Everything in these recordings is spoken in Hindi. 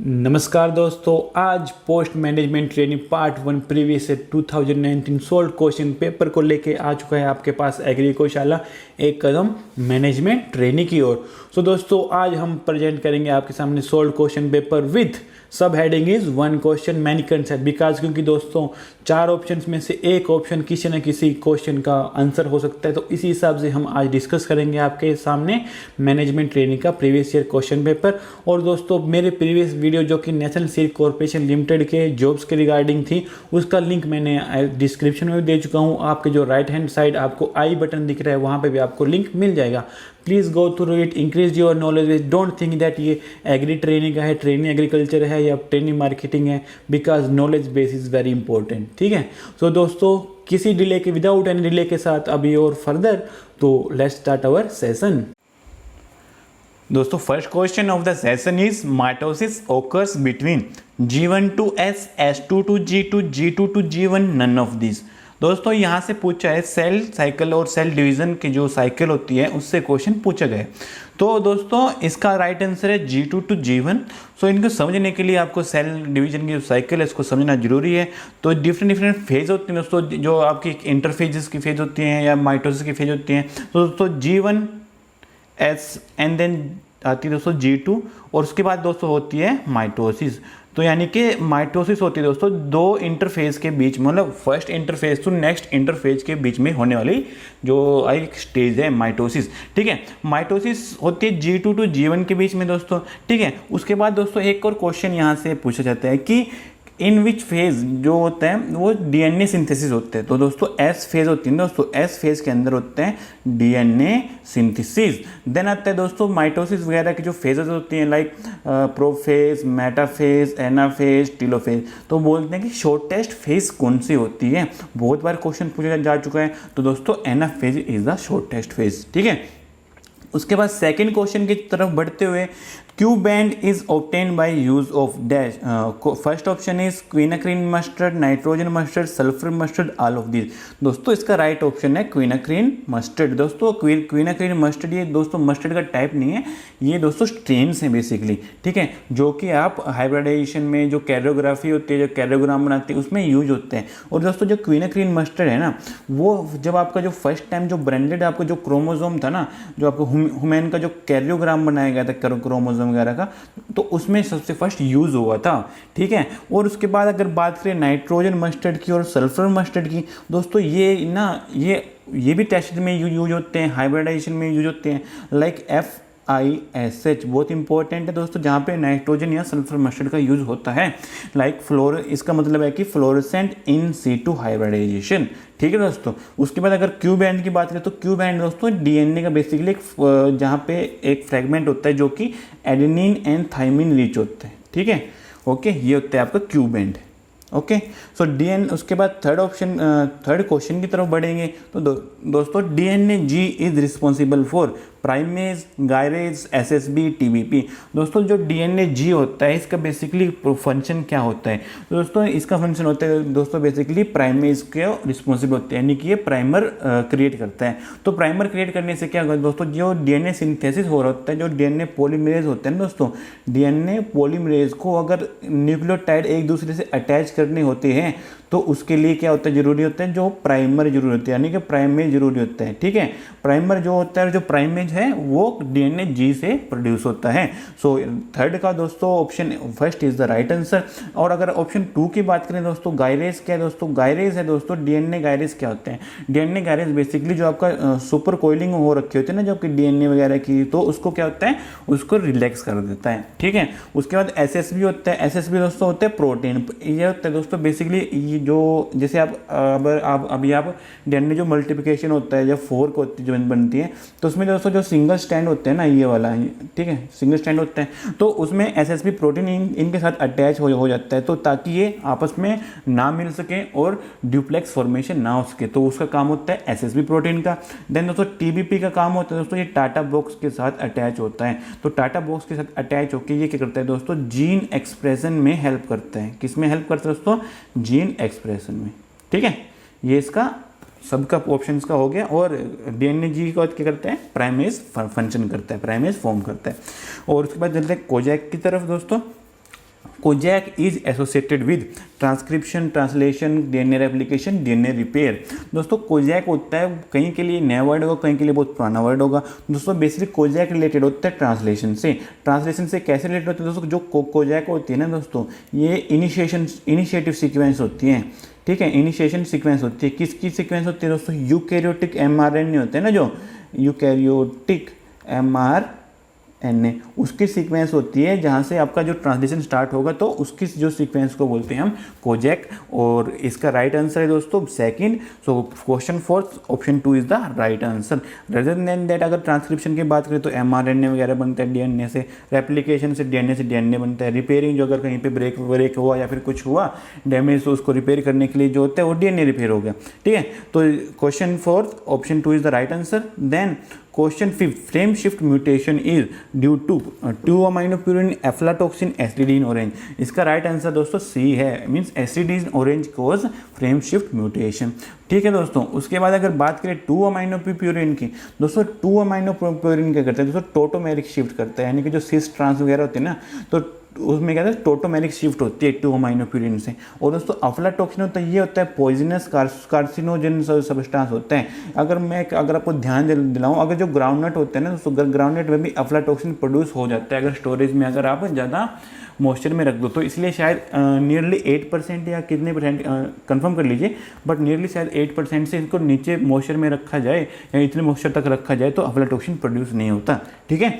नमस्कार दोस्तों, आज post management training part 1 previous से 2019 सोल्व क्वेश्चन पेपर को लेके आ चुका है आपके पास एग्री गौशाला एक कदम मैनेजमेंट ट्रेनिंग की ओर। सो दोस्तों, आज हम प्रेजेंट करेंगे आपके सामने सोल्व क्वेश्चन पेपर विथ सब heading is one question many concept because क्योंकि दोस्तों 4 ऑप्शंस में से एक ऑप्शन किसी न किसी क्वेश्चन का आंसर हो सकता है। तो इसी हिसाब से हम आज डिस्कस करेंगे आपके सामने मैनेजमेंट ट्रेनिंग का प्रीवियस ईयर क्वेश्चन पेपर। और दोस्तों, मेरे प्रीवियस वीडियो जो कि नेशनल सीड कॉर्पोरेशन लिमिटेड के जॉब्स के रिगार्डिंग थी, उसका लिंक मैंने डिस्क्रिप्शन में भी दे चुका हूँ। आपके जो राइट हैंड साइड आपको आई बटन दिख रहा है, वहाँ पे भी आपको लिंक मिल जाएगा। Please go through it, increase your knowledge. Don't think that ये एग्री ट्रेनिंग का है, ट्रेनिंग एग्रीकल्चर है या ट्रेनिंग मार्केटिंग है, because knowledge base is very important. ठीक है। सो दोस्तों, किसी डिले के विदाउट एनी डिले के साथ अभी और फर्दर, तो लेट्स स्टार्ट आवर सेशन। दोस्तों, first question of the session is mitosis occurs between G1 to S, S2 to G2, G2 to G1, none of this. दोस्तों, यहाँ से पूछा है सेल साइकिल और सेल डिवीजन की जो साइकिल होती है उससे क्वेश्चन पूछा गया है। तो दोस्तों, इसका राइट आंसर है G2 to G1। सो इनको समझने के लिए आपको सेल डिवीजन की जो साइकिल है इसको समझना जरूरी है। तो डिफरेंट फेज होती हैं दोस्तों, जो आपकी इंटरफेजेस की फेज होती हैं या माइटोसिस की फेज होती हैं। तो दोस्तों G1 S एंड देन आती है दोस्तों G2 और उसके बाद दोस्तों होती है माइटोसिस। तो यानी कि माइटोसिस होती है दोस्तों 2 इंटरफेज के बीच, मतलब first interphase to next interphase के बीच में होने वाली जो एक स्टेज है माइटोसिस। ठीक है, माइटोसिस होती है G2 to G1 के बीच में दोस्तों। ठीक है, उसके बाद दोस्तों एक और क्वेश्चन यहाँ से पूछा जाता है कि इन विच फेज जो होता है वो डीएनए सिंथेसिस होते हैं। तो दोस्तों एस फेज होती है दोस्तों, एस फेज के अंदर होते हैं डीएनए सिंथेसिस। देन आता है दोस्तों माइटोसिस वगैरह की जो फेजेस होती हैं, like prophase, metaphase, anaphase, telophase. तो बोलते हैं कि शॉर्टेस्ट फेज कौन सी होती है। बहुत बार क्वेश्चन पूछा जा चुका है। तो दोस्तों anaphase is the shortest phase. ठीक है, उसके बाद सेकंड क्वेश्चन की तरफ बढ़ते हुए, Q band is obtained by use of dash. First option is quinacrine mustard, nitrogen mustard, sulphur mustard, all of this. दोस्तों इसका राइट ऑप्शन है क्विनाक्रिन मस्टर्ड। दोस्तों क्विनाक्रिन मस्टर्ड ये दोस्तों मस्टर्ड का टाइप नहीं है, ये दोस्तों स्ट्रेन्स हैं बेसिकली। ठीक है, जो कि आप हाइब्रिडाइजेशन में जो कैरियोग्राफी होती है, जो कैरियोग्राम बनाते हैं उसमें यूज होते हैं। और दोस्तों जो क्विनाक्रिन मस्टर्ड है ना, वो जब आपका जो फर्स्ट टाइम जो ब्रांडेड आपका जो क्रोमोजोम था ना, जो आपको ह्यूमन का जो कैरियोग्राम बनाया गया था क्रोमोजोम वगैरह का, तो उसमें सबसे फर्स्ट यूज हुआ था। ठीक है, और उसके बाद अगर बात करें नाइट्रोजन मस्टर्ड की और सल्फर मस्टर्ड की, दोस्तों ये ना ये भी टेस्ट में यूज होते हैं, हाइब्रिडाइजेशन में यूज होते हैं, लाइक FISH बहुत इंपॉर्टेंट है दोस्तों, जहाँ पे नाइट्रोजन या सल्फर मस्टर्ड का यूज होता है। लाइक फ्लोर, इसका मतलब है कि फ्लोरेसेंट इन सीटू हाइब्रिडाइजेशन। ठीक है दोस्तों, उसके बाद अगर क्यू बैंड की बात करें तो क्यू बैंड दोस्तों डीएनए का बेसिकली एक जहाँ पे एक फ्रेगमेंट होता है जो कि एडेनिन एंड थाइमिन रिच होते हैं। ठीक है, ओके, ये होता है आपका क्यू बैंड। ओके, सो डीएन, उसके बाद थर्ड क्वेश्चन की तरफ बढ़ेंगे। तो दोस्तों DNA G is responsible for primase, gyrase, SSB, TBP. दोस्तों जो डीएनए जी होता है इसका बेसिकली फंक्शन क्या होता है। तो दोस्तों इसका फंक्शन होता है दोस्तों बेसिकली प्राइमेज के रिस्पॉन्सिबल होते हैं, यानी कि ये प्राइमर क्रिएट करता है। तो प्राइमर क्रिएट करने से क्या होगा दोस्तों, जो डीएनए सिंथेसिस हो रहा होता है, जो डीएनए पॉलीमरेज होते हैं दोस्तों, डीएनए पॉलीमरेज को अगर न्यूक्लियोटाइड एक दूसरे से अटैच करने होते हैं तो उसके लिए क्या होता है, जरूरी होता है जो प्राइमर जरूरी होता है, यानी कि प्राइमेज जरूरी होता है। ठीक है, प्राइमर जो होता है, जो प्राइमेज है वो डीएनए जी से प्रोड्यूस होता है। सो थर्ड का दोस्तों option first is the right answer. और अगर ऑप्शन 2 की बात करें दोस्तों, गायरेज क्या है दोस्तों, गायरेज है दोस्तों डीएनए गायरेज क्या होते हैं। डीएनए गायरेज बेसिकली जो आपका सुपर कोइलिंग हो रखी होती है ना जो आपकी डीएनए वगैरह की, तो उसको क्या होता है, उसको रिलैक्स कर देता है। ठीक है, उसके बाद एसएसबी होता है। एसएसबी दोस्तों होते हैं प्रोटीन। ये होता है दोस्तों बेसिकली जो जैसे आप अभी आप डीएनए जो मल्टीप्लिकेशन होता है, जब फोर्क होती है जो बनती है, तो उसमें दोस्तों जो सिंगल स्टैंड होते हैं ना, ये वाला, ठीक है, सिंगल स्टैंड होते हैं, तो उसमें एसएसबी प्रोटीन इनके साथ अटैच हो जाता है, तो ताकि ये आपस में ना मिल सके और ड्यूप्लेक्स फॉर्मेशन ना हो सके, तो उसका काम होता है एसएसबी प्रोटीन का। देन दोस्तों टीबीपी का काम होता है दोस्तों, ये टाटा बॉक्स के साथ अटैच होता है। तो टाटा बॉक्स के साथ अटैच होकर ये क्या करता है दोस्तों, जीन एक्सप्रेशन में हेल्प करता है। किस में हेल्प करता है दोस्तों, जीन एक्सप्रेशन में। ठीक है, ये इसका सबका ऑप्शन का हो गया। और डीएनए जी का क्या करते हैं, प्राइमेज फंक्शन करता है, प्राइमेज फॉर्म करता है। और उसके बाद चलते हैं कोजैक की तरफ दोस्तों। कोजैक is associated with transcription, translation, DNA replication, DNA repair. दोस्तों कोजैक होता है, कहीं के लिए नया वर्ड होगा, कहीं के लिए बहुत पुराना वर्ड होगा। दोस्तों बेसिकली कोजैक रिलेटेड होता है ट्रांसलेशन से। ट्रांसलेशन से कैसे रिलेटेड होता है दोस्तों, जो कोजैक होती है ना दोस्तों, ये इनिशिएटिव सीक्वेंस होती है, ठीक है, इनिशिएशन सीक्वेंस होती है। किसकी सीक्वेंस होती है दोस्तों, यूकैरियोटिक mRNA होते हैं ना, जो यूकैरियोटिक mRNA उसकी सीक्वेंस होती है, जहाँ से आपका जो ट्रांसलेशन स्टार्ट होगा, तो उसकी जो सीक्वेंस को बोलते हैं हम कोजैक। और इसका राइट आंसर है दोस्तों second. So question 4 option 2 is the right answer. Rather than that, अगर ट्रांसक्रिप्शन की बात करें तो mRNA वगैरह बनता है डीएनए से, रेप्लिकेशन से डीएनए बनता है, रिपेयरिंग जो अगर कहीं पे ब्रेक हुआ या फिर कुछ हुआ डैमेज, तो उसको रिपेयर करने के लिए जो होता है वो डीएनए रिपेयर हो गया, ठीक है। तो question 4 option 2 is the right answer. Then question 5, frame shift mutation is due to 2-aminopurine, aflatoxin, STD in orange. इसका राइट आंसर दोस्तों सी है, means STD in orange cause frame shift mutation, ठीक है दोस्तों। उसके बाद अगर बात करें 2-aminopurine की, दोस्तों 2-aminopurine क्या करता है दोस्तों, टोटोमेरिक शिफ्ट करता है, यानी कि जो सिस ट्रांस वगैरह होते हैं ना, तो उसमें क्या है टोटोमेरिक शिफ्ट होती है 2-aminopurine से। और दोस्तों अफ्लाटॉक्सिन होता है, ये होता है पॉइजनस कार्सिनोजन सब्सटेंस होता है। अगर आपको ध्यान दिलाऊं, अगर जो ग्राउंडनट होते हैं ना दोस्तों, ग्राउंडनट में भी अफ्लाटॉक्सिन प्रोड्यूस हो जाता है अगर स्टोरेज में अगर आप ज़्यादा मॉइस्चर में रख दो, तो इसलिए शायद नियरली 8% या कितने परसेंट कंफर्म कर लीजिए, बट नियरली शायद 8% से इसको नीचे मॉइस्चर में रखा जाए या इतने मॉइस्चर तक रखा जाए तो अफ्लाटॉक्सिन प्रोड्यूस नहीं होता, ठीक है।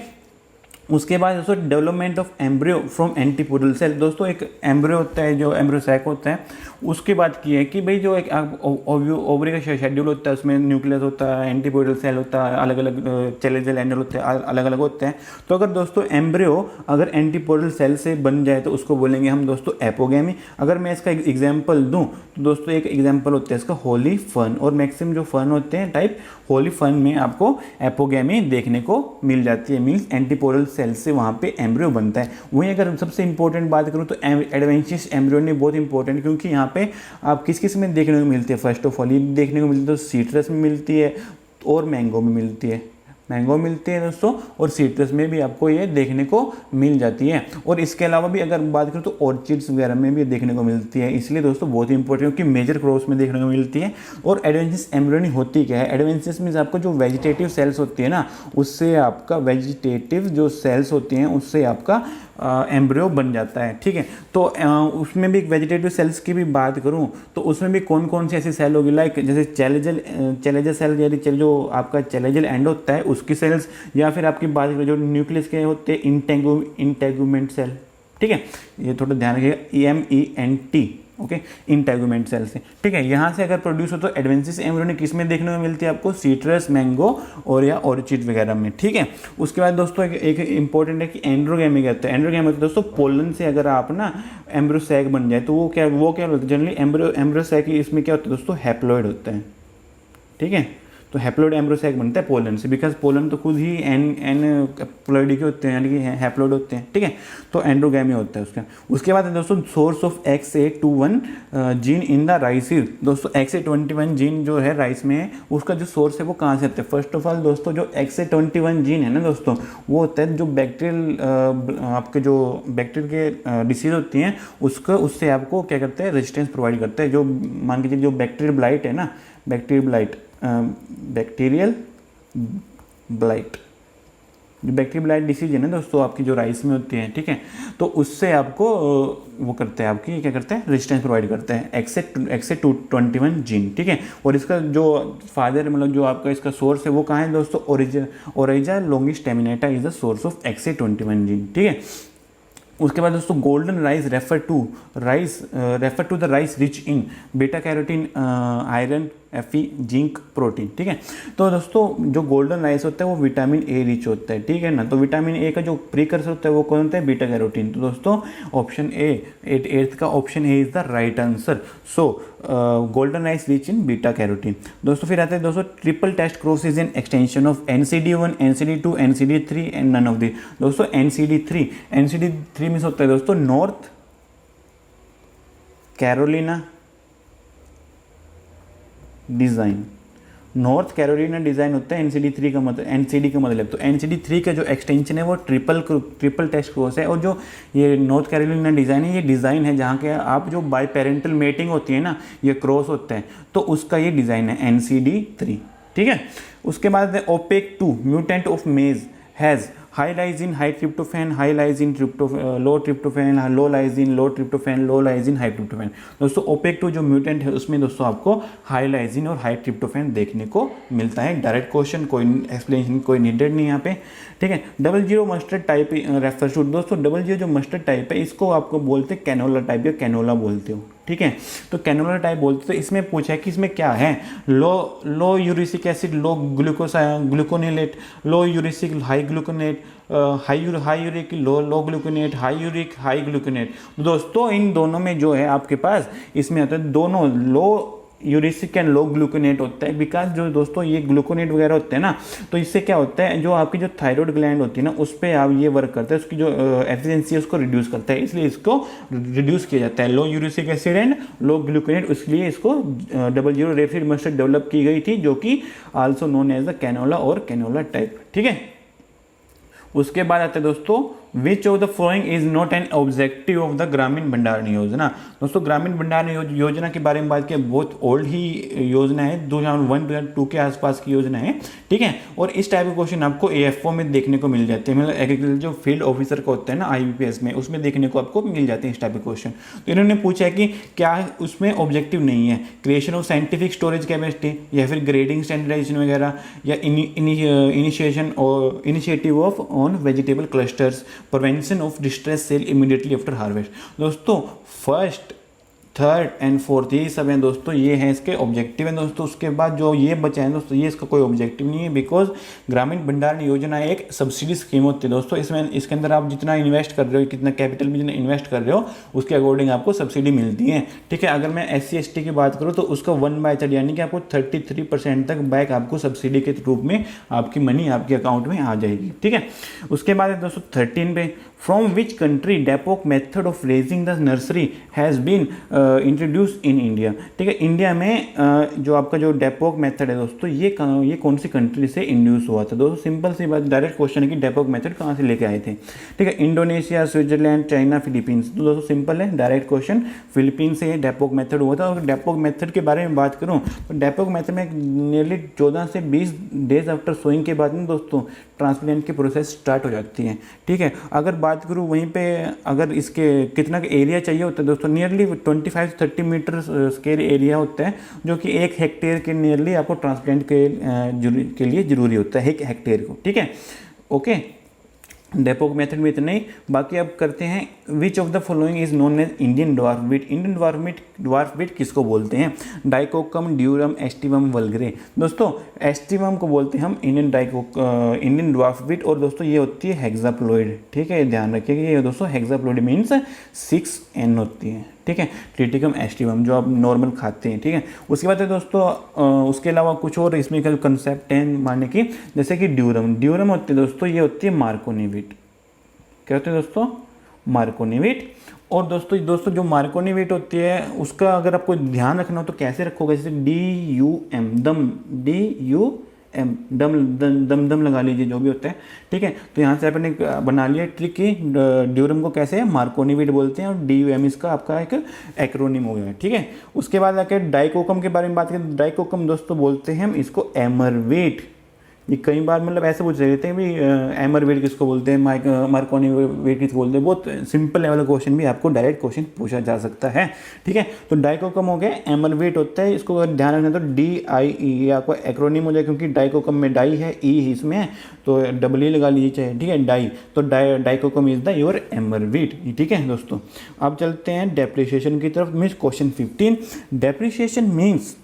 उसके बाद दोस्तों development of embryo from antipodal cell. दोस्तों एक एम्ब्रियो होता है, जो एम्ब्रियो सैक होता है, उसकी बात की है कि भाई जो एक ओवरी का शेड्यूल होता है, उसमें न्यूक्लियस होता है, एंटीपोडल सेल होता है, अलग अलग चैलेंजल एंडल होते हैं, अलग अलग होते हैं। तो अगर दोस्तों एम्ब्रियो अगर एंटीपोडल सेल से बन जाए तो उसको बोलेंगे हम दोस्तों एपोगेमी। अगर मैं इसका एग्जाम्पल दूँ तो दोस्तों एक एग्जाम्पल होता है इसका होली फन, और मैक्सिमम जो फन होते हैं टाइप होली फन में आपको एपोगेमी देखने को मिल जाती है, मीन्स एंटीपोडल सेल से वहाँ पे एम्ब्रियो बनता है। वहीं अगर सबसे इंपॉर्टेंट बात करूँ तो एडवेंशियस एम्ब्रियोनी बहुत इंपॉर्टेंट, क्योंकि यहाँ पे आप किस किस में देखने को मिलती है, फर्स्ट ऑफ ऑल ये देखने को मिलती है तो सीट्रस में मिलती है और मैंगो में मिलती है, दोस्तों, और सीट्रस में भी आपको ये देखने को मिल जाती है। और इसके अलावा भी अगर बात करूँ तो ऑर्चिड्स वगैरह में भी देखने को मिलती है, इसलिए दोस्तों बहुत इंपॉर्टेंट, क्योंकि मेजर क्रॉप्स में देखने को मिलती है। और एडवेंशियस एम्ब्रियोनी होती क्या है, एडवेंशियस मीन्स आपको जो वेजिटेटिव सेल्स होती है ना, उससे आपका वेजिटेटिव जो सेल्स होती हैं उससे आपका एम्ब्रियो बन जाता है, ठीक है। तो उसमें भी वेजिटेटिव सेल्स की भी बात करूं तो उसमें भी कौन कौन सी ऐसी सेल होगी, लाइक जैसे चैलेजल सेल, यानी जो आपका चैलेजल एंड होता है उसकी सेल्स, या फिर आपकी बात करें जो न्यूक्लियस के होते हैं इंटेगुमेंट सेल, ठीक है, ये थोड़ा ध्यान रखिएगा, EMENT, ओके, इंटेगुमेंट सेल से, ठीक है। यहाँ से अगर प्रोड्यूस हो तो एडवेंशियस एम्ब्रियोनी किस में देखने को मिलती है आपको, सीट्रस, मैंगो और या ऑर्चिड वगैरह में, ठीक है। उसके बाद दोस्तों एक इंपॉर्टेंट है कि एंड्रोगेमी कहते हैं। एंड्रोगेमी होता है दोस्तों पोलन से अगर आप ना एम्ब्रियो सैक बन जाए तो वो क्या होता है, जनरली एम्ब्रियो सैक इसमें क्या होता है दोस्तों, हैप्लॉइड होता है, ठीक है। तो हैप्लॉइड एम्ब्रियो सैक बनता है पोलन से, बिकॉज पोलन तो खुद ही एन प्लॉइडी के होते हैं, यानी कि हैप्लॉइड होते हैं, ठीक है। तो एंड्रोगेमी होता है उसका। उसके बाद दोस्तों source of XA21 gene in the rice. दोस्तों XA21 जीन जो है राइस में है, उसका जो सोर्स है वो कहाँ से आता है। फर्स्ट ऑफ ऑल दोस्तों जो XA21 जीन है ना दोस्तों, वो होता है जो बैक्टीरियल आपके जो बैक्टीरिया के डिसीज होती हैं उससे आपको क्या करता है, रेजिस्टेंस प्रोवाइड करता है। जो मान लीजिए जो बैक्टीरियल ब्लाइट है ना, बैक्टीरियल ब्लाइट, जो बैक्टीरियल ब्लाइट डिसीज है ना दोस्तों आपकी जो राइस में होती है, ठीक है, तो उससे आपको वो करते हैं, आपकी क्या करते हैं, रेजिस्टेंस प्रोवाइड करते हैं XA21 जीन, ठीक है। और इसका जो फादर मतलब जो आपका इसका सोर्स है वो कहाँ है दोस्तों, Oryza longistaminata is the source of XA21 gene, ठीक है। उसके बाद दोस्तों golden rice refer to the rice rich in beta carotene, iron, Fe, zinc, protein, ठीक है। तो दोस्तों जो गोल्डन राइस होता है वो विटामिन ए रिच होता है, ठीक है ना। तो विटामिन ए का जो प्रीकर्सर होता है वो कौन होता है, बीटा कैरोटीन। तो दोस्तों ऑप्शन ए, 8th का option A is the right answer. So golden rice rich in beta carotene. दोस्तों फिर आते हैं दोस्तों triple test cross is an extension of NCD1, NCD2, NCD3 and none of the. दोस्तों NCD3 मीन्स होता है दोस्तों North Carolina design, North Carolina design होता है NCD3 का मतलब, NCD का मतलब, तो NCD3 का जो एक्सटेंशन है वो ट्रिपल टेस्ट कोर्स है। और जो ये नॉर्थ कैरोलिना डिज़ाइन है, ये डिज़ाइन है जहाँ के आप जो बाई पेरेंटल मेटिंग होती है ना, ये क्रॉस होता है, तो उसका ये डिज़ाइन है NCD3, ठीक है। उसके बाद opaque 2 mutant of maize has high lysine high tryptophan, high lysine low tryptophan, low lysine low tryptophan, low lysine high tryptophan. दोस्तों ओपेक 2 जो म्यूटेंट है उसमें दोस्तों आपको हाई लाइजिन और हाई ट्रिप्टोफैन देखने को मिलता है। डायरेक्ट क्वेश्चन, कोई एक्सप्लेनेशन कोई नीडेड नहीं यहाँ पे, ठीक है। 00 मस्टर्ड टाइप रेफर्स टू, दोस्तों 00 जो मस्टर्ड टाइप है इसको आपको बोलते हैं कैनोला टाइप या कैनोला बोलते हो, ठीक है। तो कैनोला टाइप बोलते, तो इसमें पूछा है कि इसमें क्या है, low erucic acid, low glucosinolate, low erucic high gluconate, high uric low gluconate, high uric high gluconate. दोस्तों इन दोनों में जो है आपके पास इसमें आता है दोनों लो यूरिसिक एंड लो ग्लूकोनेट होता है। बिकॉज जो दोस्तों ये ग्लूकोनेट वगैरह होते हैं ना, तो इससे क्या होता है, जो आपकी जो थायराइड ग्लैंड होती है ना, उस पर आप ये वर्क करता है, उसकी जो एफिशिएंसी है उसको रिड्यूस करता है, इसलिए इसको रिड्यूस किया जाता है। Low erucic acid and low gluconate, इसलिए इसको 00 रेपिड मस्टर्ड डेवलप की गई थी, जो कि also known as the canola और कैनोला टाइप, ठीक है। उसके बाद आते हैं दोस्तों which of the following is not an objective of the Gramin Bhandaran योजना। दोस्तों ग्रामीण भंडारण योजना के बारे में बात किया, बहुत ओल्ड ही योजना है, 2001-2002 के आसपास की योजना है, ठीक है। और इस टाइप के क्वेश्चन आपको AFO में देखने को मिल जाते हैं, मतलब एग्रीकल्चर जो फील्ड ऑफिसर का होता है ना IBPS में, उसमें देखने को आपको मिल जाते हैं इस टाइप के क्वेश्चन। तो इन्होंने पूछा है कि क्या उसमें ऑब्जेक्टिव नहीं है, creation of scientific storage capacity, या फिर ग्रेडिंग स्टैंडर्डाइजेशन वगैरह, या इनिशिएशन और initiative of on vegetable clusters, prevention of distress cell immediately after harvest. दोस्तों फर्स्ट, थर्ड एंड फोर्थ यही सब हैं दोस्तों, ये हैं इसके ऑब्जेक्टिव हैं दोस्तों। उसके बाद जो ये बचा है दोस्तों, ये इसका कोई ऑब्जेक्टिव नहीं है, बिकॉज ग्रामीण भंडारण योजना एक सब्सिडी स्कीम होती है दोस्तों। इसमें इसके अंदर आप जितना इन्वेस्ट कर रहे हो, कितना कैपिटल में जितना इन्वेस्ट कर रहे हो, उसके अकॉर्डिंग आपको सब्सिडी मिलती है, ठीक है। अगर मैं SC/ST की बात करूँ तो उसका 1/3 यानी कि आपको 33% तक बैक आपको सब्सिडी के रूप में आपकी मनी आपके अकाउंट में आ जाएगी, ठीक है। उसके बाद दोस्तों 13 पे, from which country dapog method of raising the nursery has been introduce in India, ठीक है। इंडिया में जो आपका जो डेपोक मेथड है दोस्तों, ये कौन सी कंट्री से इंड्यूस हुआ था दोस्तों। सिंपल सी बात, डायरेक्ट क्वेश्चन है कि डेपोक मेथड कहाँ से लेके आए थे, ठीक है। Indonesia, Switzerland, China, Philippines. तो दोस्तों सिंपल है, डायरेक्ट क्वेश्चन, फिलीपींस से डेपोक मेथड हुआ था। और डेपोक मेथड के बारे में बात करूँ तो डेपोक मेथड में नियरली 14 से 20 डेज आफ्टर सोइंग के बाद में दोस्तों ट्रांसप्लांट की प्रोसेस स्टार्ट हो जाती है, ठीक है। अगर बात करूँ वहीं पे अगर इसके कितना का एरिया चाहिए होता है दोस्तों, नियरली 25 से 30 मीटर स्क्वायर एरिया होता है, जो कि 1 हेक्टेयर के नियरली आपको ट्रांसप्लांट के लिए जरूरी होता है 1 हेक्टेयर को, ठीक है। ओके, डेपोक मेथड में इतना ही। बाकी अब करते हैं which of the following is known as Indian dwarf wheat. Indian dwarf wheat किसको बोलते हैं, डाइकोकम, ड्यूरम, एस्टिवम, वल्गरे। दोस्तों एस्टिवम को बोलते हैं हम इंडियन ड्वार्फ वीट, और दोस्तों ये होती है हेक्साप्लॉइड, ठीक है, ध्यान रखिएगा ये दोस्तों हेक्साप्लॉइड मीन्स 6N होती है, ठीक है। ट्रिटिकम एस्टिवम जो आप नॉर्मल खाते हैं, ठीक है। उसके बाद है दोस्तों उसके अलावा कुछ और इसमें कंसेप्ट हैं मानने की, जैसे कि ड्यूरम होती है दोस्तों, ये होती है मार्कोनी वीट। क्या होते हैं दोस्तों, मार्कोनी वीट। और दोस्तों जो मार्कोनी वीट होती है उसका अगर आपको ध्यान रखना हो तो कैसे रखोगे, जैसे DUM दम लगा लीजिए, जो भी होता है, ठीक है। तो यहाँ से आपने बना लिया ट्रिक की ड्यूरम को कैसे मार्कोनी वीट बोलते हैं, और DUM इसका आपका एक एक्रोनिम हो गया, ठीक है। उसके बाद आकर डाइकोकम के बारे में बात करें, डाइकोकम दोस्तों बोलते हैं हम इसको एमरवीट। ये कई बार मतलब ऐसे पूछ रहे थे भी एमरवीट किसको बोलते हैं, मार्कोनी वीट किसको बोलते हैं। बहुत सिंपल लेवल क्वेश्चन भी आपको डायरेक्ट क्वेश्चन पूछा जा सकता है, ठीक है। तो डाइकोकम हो गया, एमरवीट होता है, इसको अगर ध्यान रखना तो DIE, ये आपको एक्रोनिम हो जाए, क्योंकि डाइकोकम में डाई है, ई इसमें है, तो डबल लगा लीजिए चाहे, ठीक है, डाई। तो डाइकोकम इज द योर एमरवीट, ठीक है दोस्तों। अब चलते हैं डेप्रिसिएशन की तरफ। Means question 15, depreciation means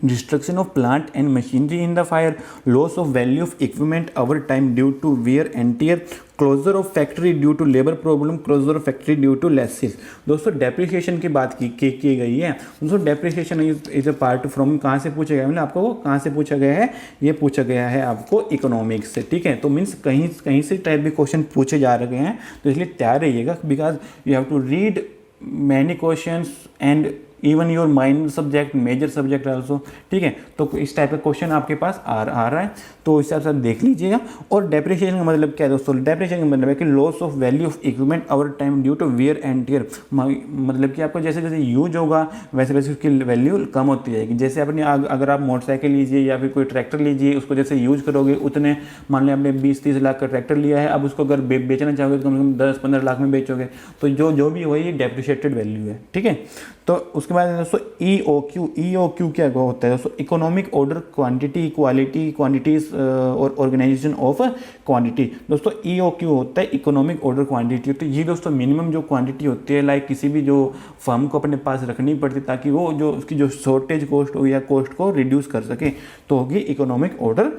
destruction of plant and machinery in the fire, loss of value of equipment over time due to wear and tear, closure of factory due to labor problem, closure of factory due to losses। दोस्तों डेप्रिसिएशन की बात की गई है दोस्तों। Depreciation is a part from, कहाँ से पूछा गया है, मतलब आपको कहाँ से पूछा गया है, ये पूछा गया है आपको इकोनॉमिक्स से, ठीक है। तो मीन्स कहीं से टाइप के क्वेश्चन पूछे जा रहे हैं, तो इसलिए तैयार रहिएगा, because you have to read many questions and even your minor subject, major subject also, ठीक है। तो इस टाइप का क्वेश्चन आपके पास आ रहा है, तो इस हिसाब से देख लीजिएगा। और डेप्रिसिएशन का मतलब क्या है दोस्तों? डेप्रिसिएशन का मतलब है कि loss of value of equipment over time due to wear and tear, मतलब कि आपको जैसे जैसे यूज होगा वैसे वैसे उसकी वैल्यू कम होती जाएगी। जैसे अपने अगर आप मोटरसाइकिल लीजिए या फिर कोई ट्रैक्टर लीजिए, उसको जैसे यूज करोगे उतने, मान लिया आपने 20-30 लाख का ट्रैक्टर लिया है, अब उसको अगर बेचना चाहोगे तो कम से कम 10-15 लाख में बेचोगे, तो जो भी हो ये डेप्रिशिएटेड वैल्यू है, ठीक है। तो उसके बाद दोस्तों EOQ क्या होता है दोस्तों? Economic order quantity quality quantities और ऑर्गेनाइजेशन ऑफ क्वांटिटी। दोस्तों EOQ होता है इकोनॉमिक ऑर्डर क्वांटिटी। तो ये दोस्तों मिनिमम जो क्वांटिटी होती है, लाइक किसी भी जो फर्म को अपने पास रखनी पड़ती ताकि वो जो उसकी जो शॉर्टेज कॉस्ट हो या कॉस्ट को रिड्यूस कर सके, तो होगी इकोनॉमिक ऑर्डर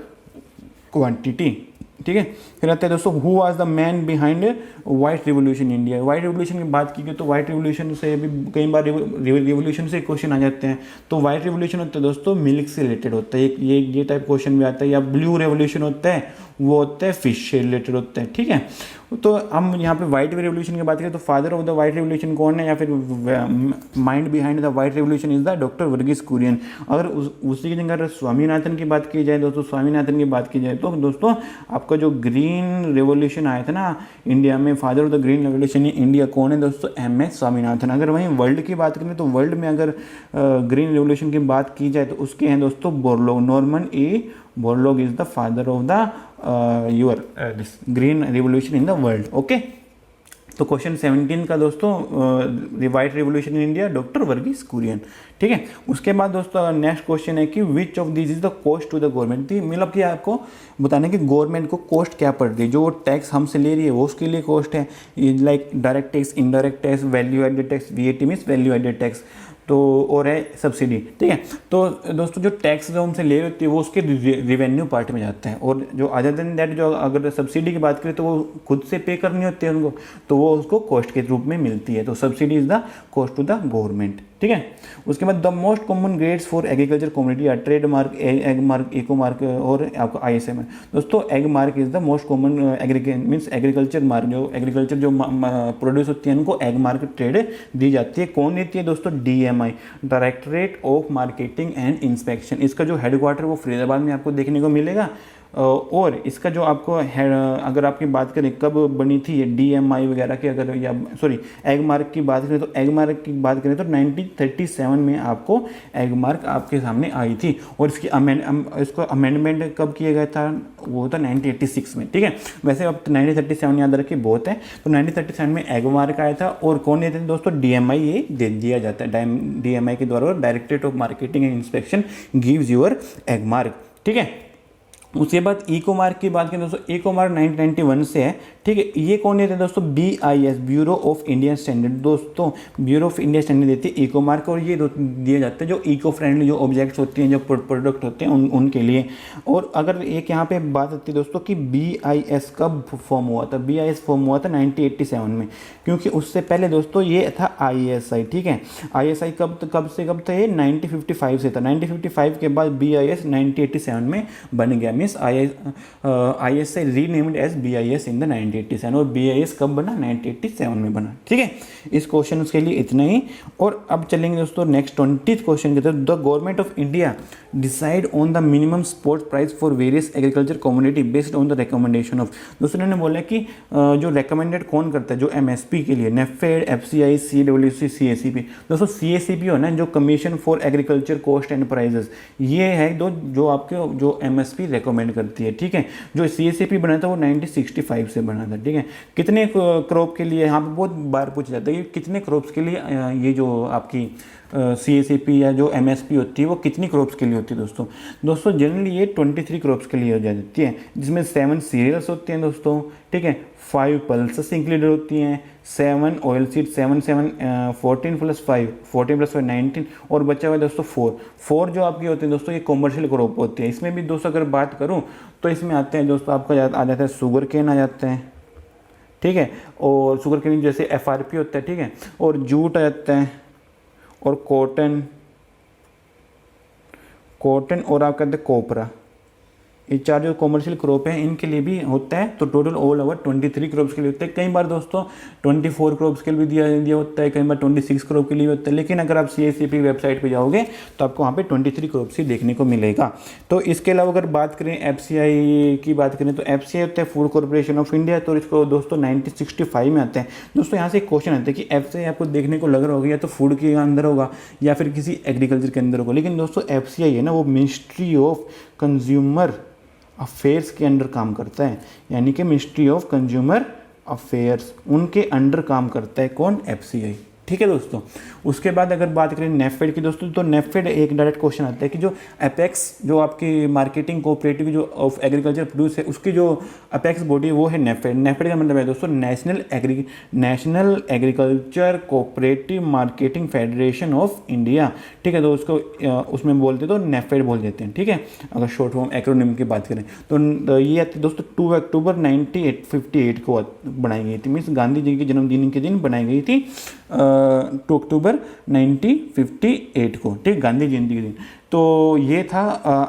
क्वांटिटी, ठीक है। फिर आता है दोस्तों who was the man behind white revolution India. White revolution की बात की गई तो व्हाइट रिवोल्यूशन से भी कई बार रिवोल्यूशन से क्वेश्चन आ जाते हैं। तो व्हाइट रिवोल्यूशन होता है दोस्तों मिल्क से रिलेटेड होता है, ये टाइप क्वेश्चन भी आता है। या ब्लू रेवोल्यूशन होता है, वो होता है फिश से रिलेटेड होता है, ठीक है। तो हम यहाँ पे व्हाइट रिवोल्यूशन की बात करें तो father of the white revolution कौन है, या फिर mind behind the white revolution is the doctor Verghese Kurien. अगर उसी की जगह स्वामीनाथन की बात की जाए दोस्तों, स्वामीनाथन की बात की जाए तो दोस्तों आपका जो ग्रीन रेवोल्यूशन आया था ना इंडिया में, father of the green revolution in India कौन है दोस्तों? MS स्वामीनाथन। अगर वहीं वर्ल्ड की बात करें तो वर्ल्ड में अगर ग्रीन रेवोल्यूशन की बात की जाए तो उसके हैं दोस्तों Borlaug, Norman A Borlaug is the father of the this green revolution in the world, okay. तो क्वेश्चन 17 का दोस्तों white revolution in India doctor Verghese Kurien, ठीक है। उसके बाद दोस्तों नेक्स्ट क्वेश्चन है कि which of this is the cost to the government. मतलब कि आपको बताना है कि गवर्नमेंट को कॉस्ट क्या पड़ रही है, जो टैक्स हमसे ले रही है वो उसके लिए कॉस्ट है, like direct tax, indirect tax, value added tax, VAT means value added tax, तो और है सब्सिडी, ठीक है। तो दोस्तों जो टैक्स जो हमसे ले रही होती है वो उसके रिवेन्यू पार्ट में जाता है, और जो अदर देन दैट जो अगर सब्सिडी की बात करें तो वो खुद से पे करनी होती है उनको, तो वो उसको कॉस्ट के रूप में मिलती है। तो subsidy is the cost to the government, ठीक है। उसके बाद the most common grades for agriculture community are trade mark, Agmark, eco mark और आपको ISM है दोस्तों। Agmark is the most common means agriculture mark, जो एग्रीकल्चर जो प्रोड्यूस होती है उनको एग मार्क ट्रेड दी जाती है। कौन देती है दोस्तों? DMI, directorate of marketing and inspection. इसका जो हेडक्वार्टर वो फरीदाबाद में आपको देखने को मिलेगा। और इसका जो आपको अगर आपकी बात करें कब बनी थी ये DMI वगैरह की, अगर या सॉरी एग मार्क की बात करें तो एग मार्क की बात करें तो 1937 में आपको एग मार्क आपके सामने आई थी। और इसकी इसको अमेंडमेंट कब किया गया था? वो था 1986 में, ठीक है। वैसे अब 1937 याद रखिए बहुत है। तो 1937 में एग मार्क आया था, और कौन देते हैं दोस्तों? DMI ये दे दिया जाता है। DMI के द्वारा directorate of marketing and inspection gives your egg mark, ठीक है। उसके बाद इको मार्क की बात करें दोस्तों, इको मार्क 1991 से है, ठीक है। ये कौन देते हैं दोस्तों? BIS, bureau of Indian standard. दोस्तों ब्यूरो ऑफ इंडियन स्टैंडर्ड देती है इको मार्क, और ये दिया जाता है जो इको फ्रेंडली जो ऑब्जेक्ट्स होते हैं, जो प्रोडक्ट होते हैं उनके लिए। और अगर एक यहाँ पे बात आती है दोस्तों कि BIS कब फॉर्म हुआ था? BIS फॉर्म हुआ था 1987 में, क्योंकि उससे पहले दोस्तों ये था ISI, ठीक है। ISI कब से कब था? ये 1955 से था। 1955 के बाद BIS 1987 में बन गया, means ISI renamed as BIS in the 1987। और BIS कब बना? 1987 में बना, ठीक है। इस क्वेश्चन के लिए इतना ही। और अब चलेंगे दोस्तों नेक्स्ट 20th क्वेश्चन की तरफ। The government of India decide on the minimum support price for various agriculture community based on the recommendation of. दोस्तों ने बोला कि जो रिकमेंडेड कौन करता है? जो MSP के लिए NAFED, FCI, CWC, CACP। दोस्तों CACP हो ना, जो commission for agriculture cost and prices, ये है जो आपके जो MSP रिकमेंड करती है, ठीक है। जो CACP बना था वो 1965 से बना था, ठीक है। कितने क्रॉप के लिए? यहाँ पे बहुत बार पूछा जाता है कि कितने क्रॉप्स के लिए ये जो आपकी CACP या जो MSP होती है वो कितनी क्रॉप्स के लिए होती है दोस्तों जनरली ये 23 क्रॉप्स के लिए हो जाती है, जिसमें 7 सीरियल्स होती हैं दोस्तों, ठीक है। 5 पल्सेस इंक्लूडेड होती हैं, 7 ऑयल सीड, 14 + 5 14 + 5 19, और बचा हुआ दोस्तों 4 जो आपकी होती है दोस्तों ये कॉमर्शियल क्रॉप होती है। इसमें भी दोस्तों अगर बात करूँ तो इसमें आते हैं दोस्तों आपका आ जाता है शुगर केन आ जाते हैं, ठीक है। और शुगर केन जैसे FRP होता है, ठीक है। और जूट आ जाता है, और कॉटन और आप कहते हैं कोपरा, ये 4 जो कॉमर्शियल क्रॉप है इनके लिए भी होता है। तो टोटल ऑल ओवर 23 क्रॉप्स के लिए होता है। कई बार दोस्तों 24 क्रॉप्स के लिए भी दिया होता है, कई बार 26 क्रॉप के लिए होता है, लेकिन अगर आप CICP वेबसाइट पे जाओगे तो आपको वहाँ पे 23 क्रॉप्स ही देखने को मिलेगा। तो इसके अलावा अगर बात करें FCI की बात करें तो FCI होता है फूड कॉर्पोरेशन ऑफ इंडिया, तो इसको दोस्तों 1965 में आता है। दोस्तों यहाँ से एक क्वेश्चन आता है कि FCI आपको देखने को लग रहा होगा या तो फूड के अंदर होगा या फिर किसी एग्रीकल्चर के अंदर होगा, लेकिन दोस्तों FCI है ना वो मिनिस्ट्री ऑफ कंज्यूमर अफेयर्स के अंडर काम करता है, यानी कि मिनिस्ट्री ऑफ कंज्यूमर अफेयर्स उनके अंडर काम करता है कौन, FCI। ठीक है दोस्तों। उसके बाद अगर बात करें नेफेड की दोस्तों, तो नेफेड एक डायरेक्ट क्वेश्चन आता है कि जो अपेक्स जो आपकी मार्केटिंग कोऑपरेटिव जो ऑफ एग्रीकल्चर प्रोड्यूस है उसकी जो अपेक्स बॉडी है वो है नेफेड। नेफेड का मतलब है दोस्तों national agriculture cooperative marketing federation of India. ठीक है, तो उसको उसमें बोलते तो नेफेड बोल देते हैं। ठीक है, अगर शॉर्ट फॉर्म एक्रोनिम की बात करें तो ये आती है दोस्तों 2 अक्टूबर 1958 को बनाई गई थी, मीन्स गांधी जी के जन्मदिन के दिन बनाई गई थी 2 अक्टूबर 1958 को। ठीक, गांधी जयंती के दिन। तो ये था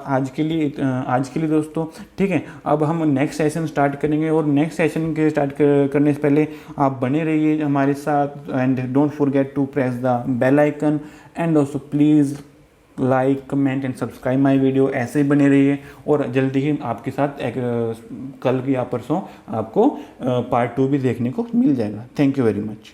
आज के लिए दोस्तों। ठीक है, अब हम नेक्स्ट सेशन स्टार्ट करेंगे और नेक्स्ट सेशन के स्टार्ट करने से पहले आप बने रहिए हमारे साथ and don't forget to press the bell icon and दोस्तों please like comment and subscribe my video. ऐसे ही बने रहिए और जल्दी ही आपके साथ कल या परसों आपको पार्ट 2 भी देखने को मिल जाएगा। Thank you very much.